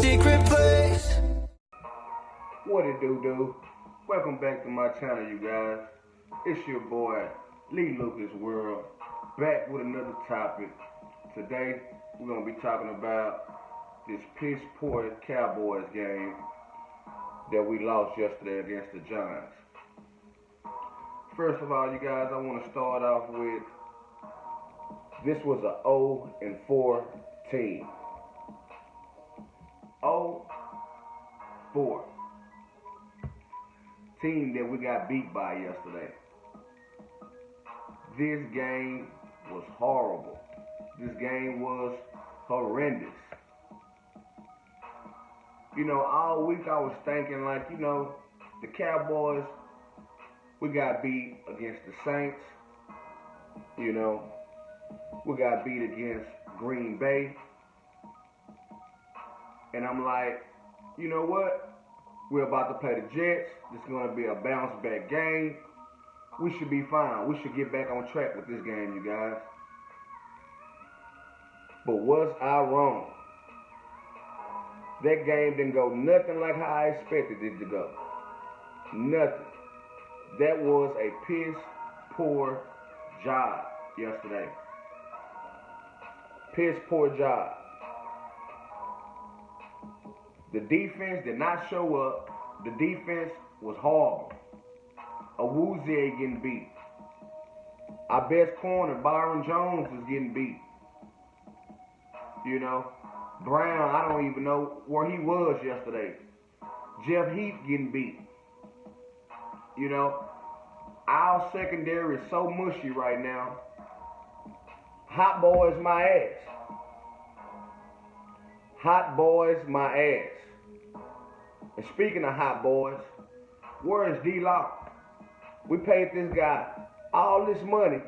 secret place. What it do? Welcome back to my channel, you guys. It's your boy, Lee Lucas World, back with another topic. Today, we're going to be talking about this piss poor Cowboys game that we lost yesterday against the Giants. First of all, you guys, I want to start off with, this was a 0-4 team. 0-4. Team that we got beat by yesterday. This game was horrible. This game was horrendous. You know, all week I was thinking like, you know, the Cowboys, we got beat against the Saints. You know, we got beat against Green Bay. And I'm like, you know what? We're about to play the Jets. This is going to be a bounce back game. We should be fine. We should get back on track with this game, you guys. But was I wrong? That game didn't go nothing like how I expected it to go. Nothing. That was a piss poor job yesterday. Piss poor job. The defense did not show up. The defense was horrible. Awuzie getting beat. Our best corner, Byron Jones, was getting beat. You know, Brown, I don't even know where he was yesterday. Jeff Heath getting beat. You know, our secondary is so mushy right now. Hot boys my ass. Hot boys my ass. And speaking of hot boys, where is D-Lock? We paid this guy all this money,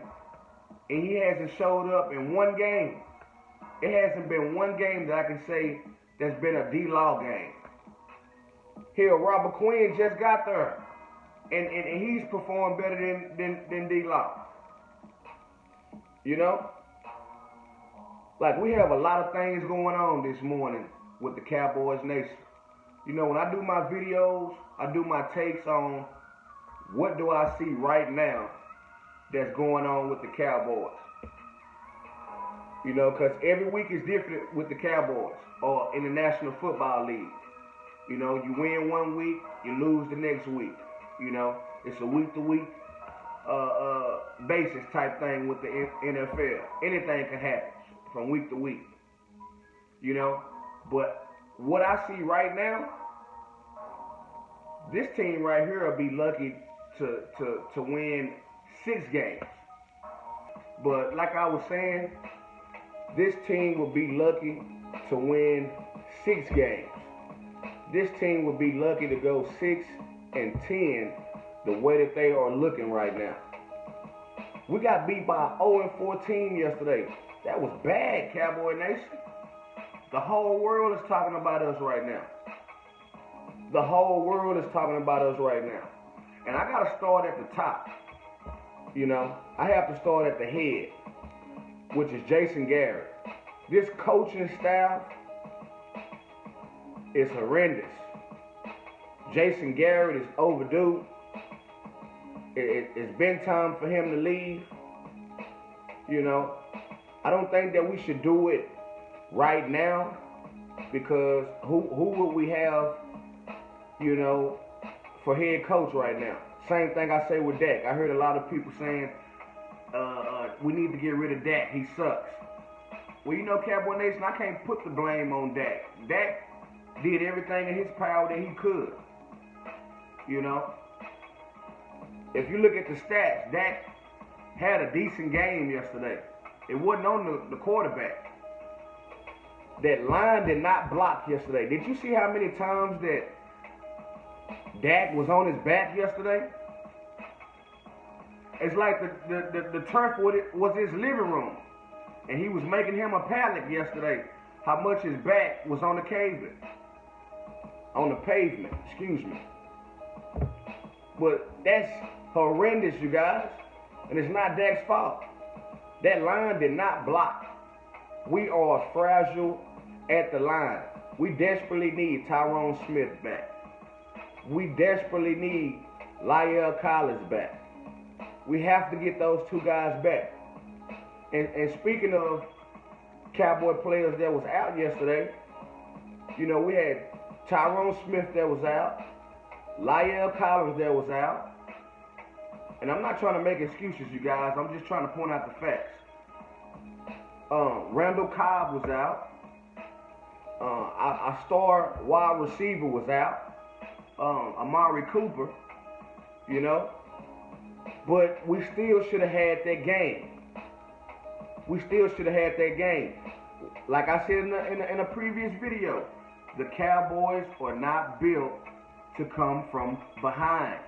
and he hasn't showed up in one game. It hasn't been one game that I can say that's been a D-Law game. Hell, Robert Quinn just got there, and he's performed better than D-Law. You know? Like, we have a lot of things going on this morning with the Cowboys Nation. You know, when I do my videos, I do my takes on what do I see right now that's going on with the Cowboys. You know, because every week is different with the Cowboys or in the National Football League. You know, you win one week, you lose the next week. You know, it's a week-to-week basis type thing with the NFL. Anything can happen from week to week. You know, but what I see right now, this team right here will be lucky to win 6 games. But like I was saying, this team will be lucky to win 6 games. This team will be lucky to go 6-10 the way that they are looking right now. We got beat by an 0-4 team yesterday. That was bad, Cowboy Nation. The whole world is talking about us right now. The whole world is talking about us right now. And I got to start at the top. You know, I have to start at the head, which is Jason Garrett. This coaching staff is horrendous. Jason Garrett is overdue. It's been time for him to leave. You know, I don't think that we should do it right now, because who would we have, you know, for head coach right now? Same thing I say with Dak. I heard a lot of people saying we need to get rid of Dak. He sucks. Well, you know, Cowboy Nation, I can't put the blame on Dak. Dak did everything in his power that he could. You know, if you look at the stats, Dak had a decent game yesterday. It wasn't on the quarterback. That line did not block yesterday. Did you see how many times that Dak was on his back yesterday? It's like the turf was his living room. And he was making him a pallet yesterday. How much his back was on the pavement. On the pavement, excuse me. But that's horrendous, you guys. And it's not Dak's fault. That line did not block. We are fragile at the line. We desperately need Tyrone Smith back. We desperately need La'el Collins back. We have to get those two guys back. And speaking of Cowboy players that was out yesterday, you know, we had Tyrone Smith that was out, La'el Collins that was out. And I'm not trying to make excuses, you guys. I'm just trying to point out the facts. Randall Cobb was out. Our star wide receiver was out. Amari Cooper, you know. But we still should have had that game. We still should have had that game. Like I said in a previous video, the Cowboys are not built to come from behind.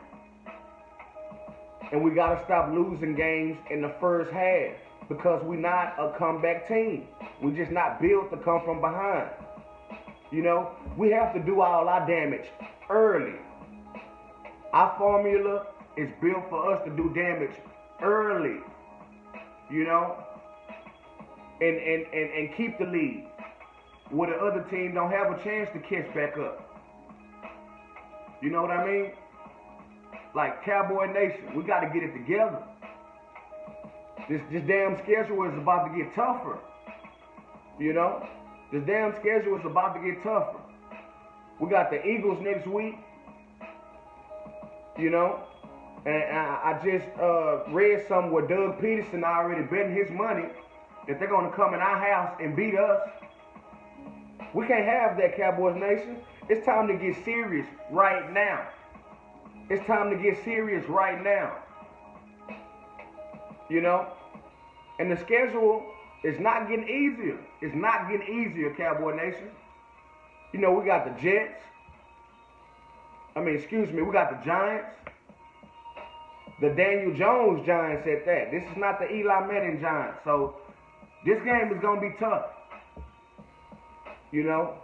And we got to stop losing games in the first half because we're not a comeback team. We're just not built to come from behind. You know, we have to do all our damage early. Our formula is built for us to do damage early, you know, and keep the lead where the other team don't have a chance to catch back up. You know what I mean? Like Cowboy Nation, we got to get it together. This damn schedule is about to get tougher. You know? This damn schedule is about to get tougher. We got the Eagles next week. You know? And I just read something where Doug Peterson already betting his money that they're going to come in our house and beat us. We can't have that, Cowboys Nation. It's time to get serious right now. It's time to get serious right now. You know? And the schedule is not getting easier. It's not getting easier, Cowboy Nation. You know, we got the Jets. We got the Giants. The Daniel Jones Giants at that. This is not the Eli Manning Giants. So, this game is going to be tough. You know?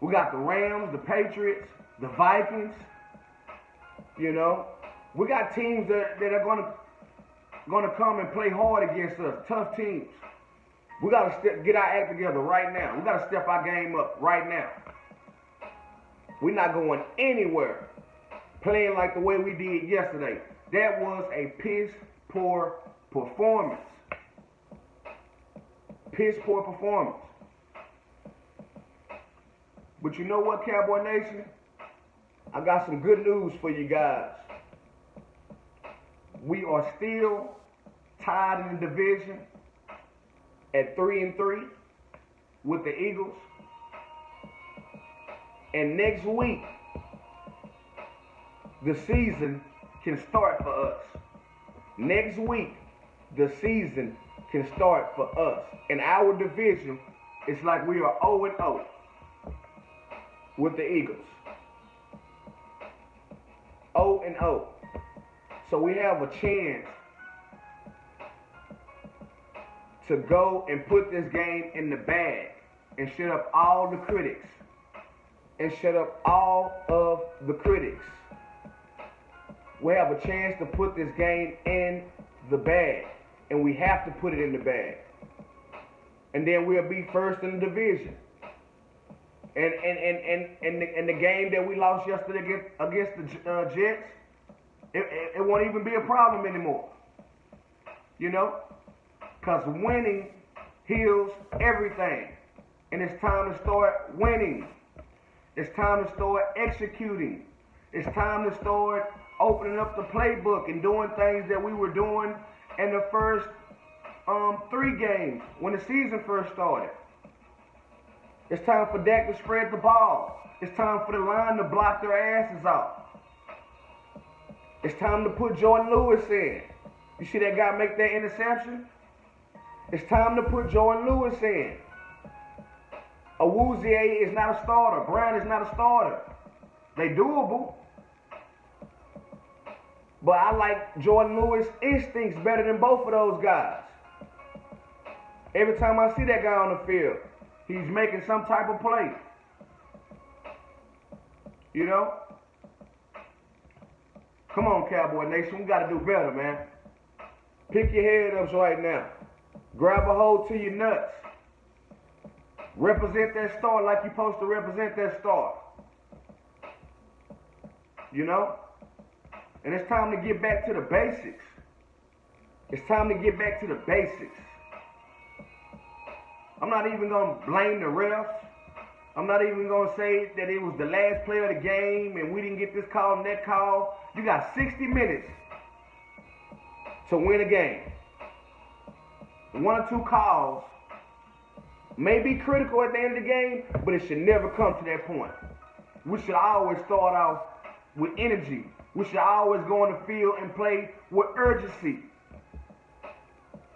We got the Rams, the Patriots, the Vikings. You know? We got teams that are going to come and play hard against us. Tough teams. We got to get our act together right now. We got to step our game up right now. We're not going anywhere playing like the way we did yesterday. That was a piss poor performance. Piss poor performance. But you know what, Cowboy Nation? I got some good news for you guys. We are still tied in the division at 3-3 with the Eagles. And next week, the season can start for us. Next week, the season can start for us. In our division, it's like we are 0-0 with the Eagles. 0-0. So we have a chance to go and put this game in the bag and shut up all the critics. And shut up all of the critics. We have a chance to put this game in the bag. And we have to put it in the bag. And then we'll be first in the division. And the game that we lost yesterday against the Jets, it won't even be a problem anymore. You know? Because winning heals everything. And it's time to start winning. It's time to start executing. It's time to start opening up the playbook and doing things that we were doing in the first 3 games when the season first started. It's time for Dak to spread the ball. It's time for the line to block their asses off. It's time to put Jordan Lewis in. You see that guy make that interception? It's time to put Jordan Lewis in. Awuzie is not a starter. Brown is not a starter. They doable. But I like Jordan Lewis' instincts better than both of those guys. Every time I see that guy on the field, he's making some type of play. You know? Come on, Cowboy Nation. We got to do better, man. Pick your head up right now. Grab a hold to your nuts. Represent that star like you're supposed to represent that star. You know? And it's time to get back to the basics. It's time to get back to the basics. I'm not even going to blame the refs. I'm not even going to say that it was the last play of the game and we didn't get this call and that call. You got 60 minutes to win a game. One or two calls may be critical at the end of the game, but it should never come to that point. We should always start off with energy. We should always go on the field and play with urgency.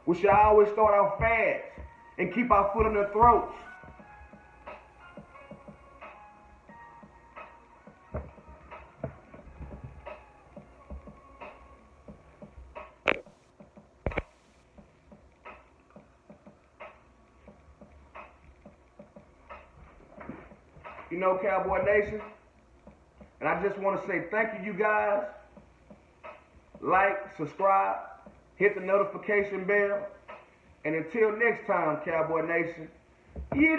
We should always start out fast and keep our foot on their throats. You know, Cowboy Nation, and I just want to say thank you guys. Like, subscribe, hit the notification bell, and until next time, Cowboy Nation, you